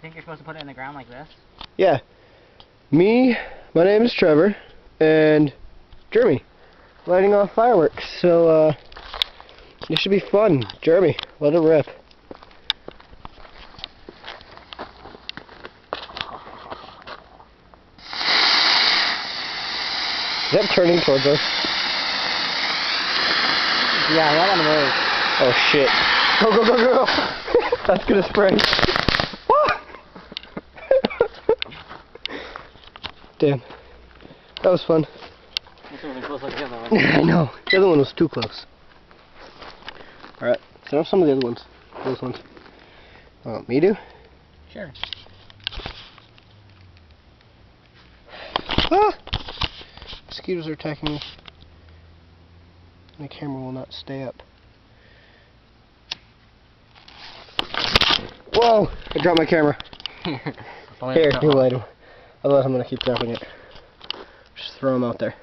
think you're supposed to put it in the ground like this? Yeah. My name is Trevor, and Jeremy, lighting off fireworks. So, this should be fun. Jeremy, let it rip. Is that turning towards us? Yeah, right on the road. Oh shit. Go, go, go, go, go! That's gonna spray. Damn. That was fun. This one was close like the other one. I know. The other one was too close. Alright, set up some of the other ones. Those ones. Me do? Sure. Ah! Mosquitoes are attacking me. My camera will not stay up. Whoa! I dropped my camera. Here, you light him. Otherwise I'm going to keep dropping it. Just throw them out there.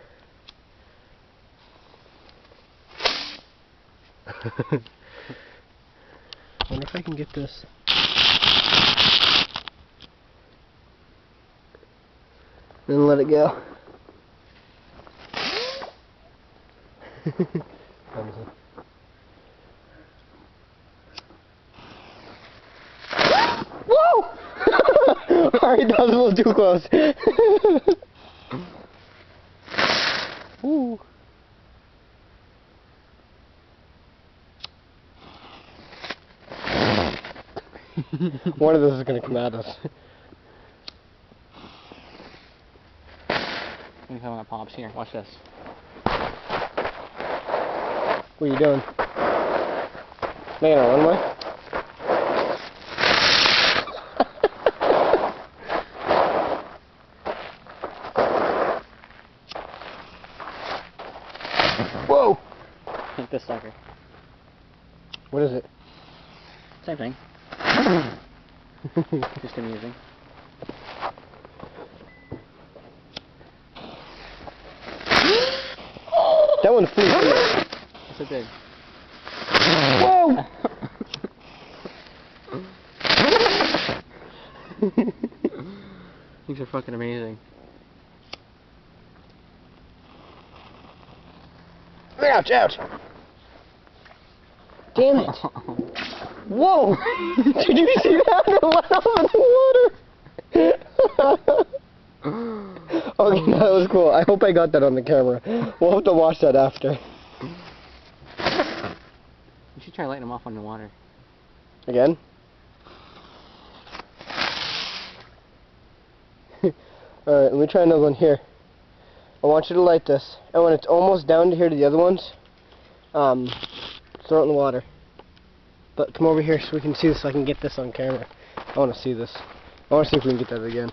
I wonder if I can get this. Then let it go. Whoa! Alright, that was a little too close. Ooh. One of those is going to come at us. Let me tell when it pops. Here, watch this. What are you doing? Making a runway? Whoa! Take this sucker. What is it? Same thing. Just amusing. That one flew. Yes, it did. Whoa! Things are fucking amazing. Ouch, ouch! Damn it! Whoa! Did you see that? It went off in the water! Okay, that was cool. I hope I got that on the camera. We'll have to watch that after. You should try lighting them off on the water. Again? Alright, let me try another one here. I want you to light this, and when it's almost down to here to the other ones, throw it in the water. But come over here so we can see this, so I can get this on camera. I want to see this. I want to see if we can get that again.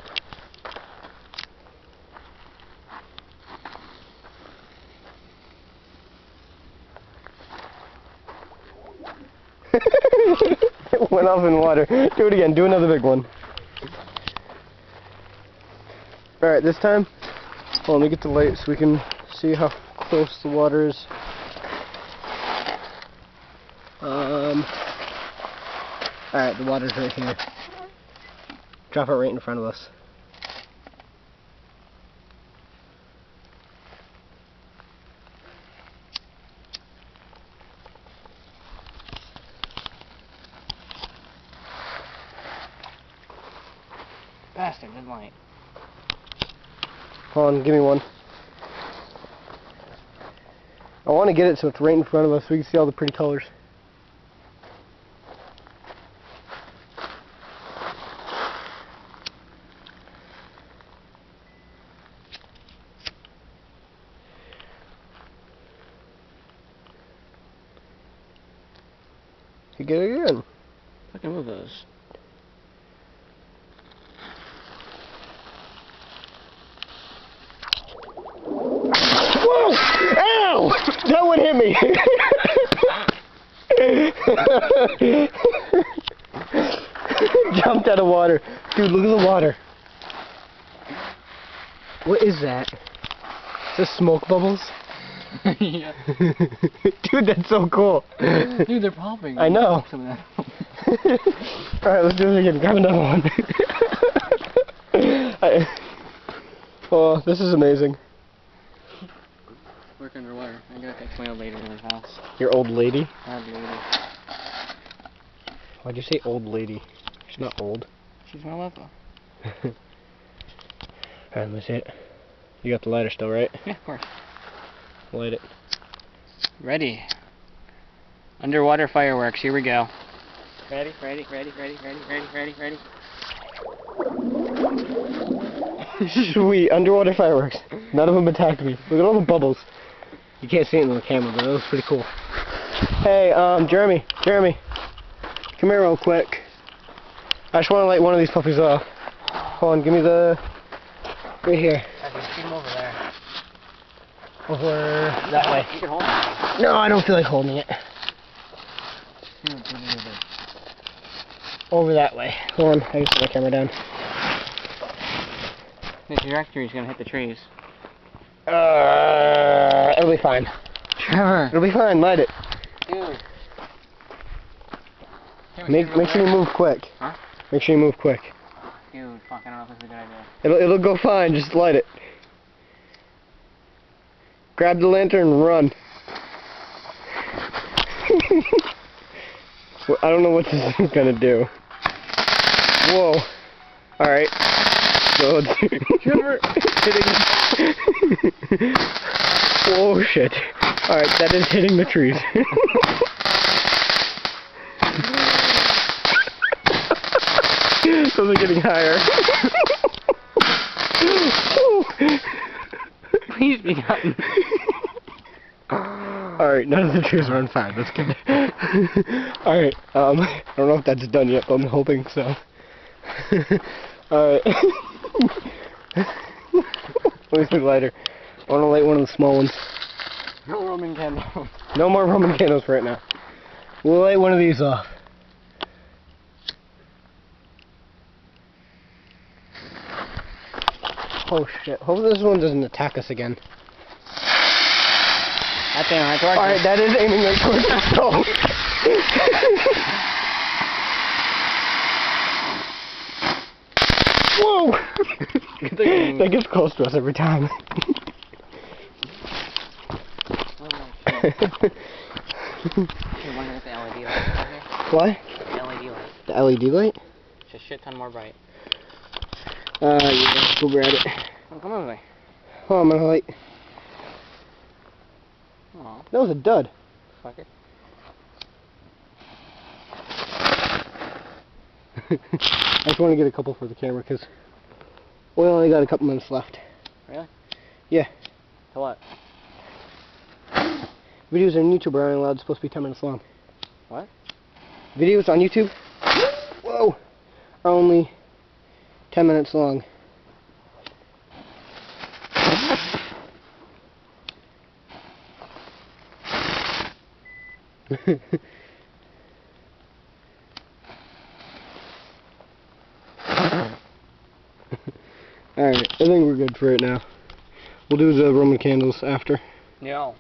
It went off in the water. Do it again. Do another big one. Alright, this time, let me get the light so we can see how close the water is. Alright, the water's right here. Drop it right in front of us. Bastard, good light. Hold on, give me one. I want to get it so it's right in front of us so we can see all the pretty colors. You get it again. Fucking move those. Whoa! Ow! That one hit me! Jumped out of water. Dude, look at the water. What is that? Is this smoke bubbles? Yeah. Dude, that's so cool. Dude, they're popping. I know. Some of that. Alright, let's do it again. Grab another one. Oh, this is amazing. Work underwater. I gotta text my old lady in her house. Your old lady? Old lady. Why'd you say old lady? She's not old. She's my lover. Alright, let me see it. You got the lighter still, right? Yeah, of course. Light it. Ready. Underwater fireworks. Here we go. Ready, ready, ready, ready, ready, ready, ready, ready. Sweet, underwater fireworks. None of them attacked me. Look at all the bubbles. You can't see it in the camera, but it looks pretty cool. Hey, Jeremy, come here real quick. I just want to light one of these puppies off. Hold on, give me the... right here. I can see them over there. Over that way. You can hold it. No, I don't feel like holding it. Over that way. Hold on, I just put my camera down. The trajectory is gonna hit the trees. It'll be fine. Trevor. It'll be fine, light it. Dude. Make sure you move quick. Huh? Make sure you move quick. Dude, fuck, I don't know if this is a good idea. It'll go fine, just light it. Grab the lantern and run. Well, I don't know what this is gonna do. Whoa. Alright. So it's hitting. Whoa, shit. Alright, that is hitting the trees. Those are getting higher. Please be gotten. Alright, none of the trees are on fire. That's good. Alright, I don't know if that's done yet, but I'm hoping so. Alright. Let me see the lighter. I want to light one of the small ones. No Roman candles. No more Roman candles right now. We'll light one of these off. Oh shit. Hopefully this one doesn't attack us again. That's aiming right towards Alright, that is aiming right towards us. Oh. Whoa! That gets close to us every time. I wonder what the LED light is right here. What? The LED light. The LED light? It's a shit ton more bright. Yeah, go grab it. Oh, come over there. Oh, I'm gonna light. Aw, That was a dud. fucker. I just want to get a couple for the camera because we only got a couple minutes left. Really? Yeah. To what? Videos on YouTube are only allowed supposed to be 10 minutes long. What? Videos on YouTube, whoa, are only 10 minutes long. Alright, I think we're good for right now. We'll do the Roman candles after. Yeah.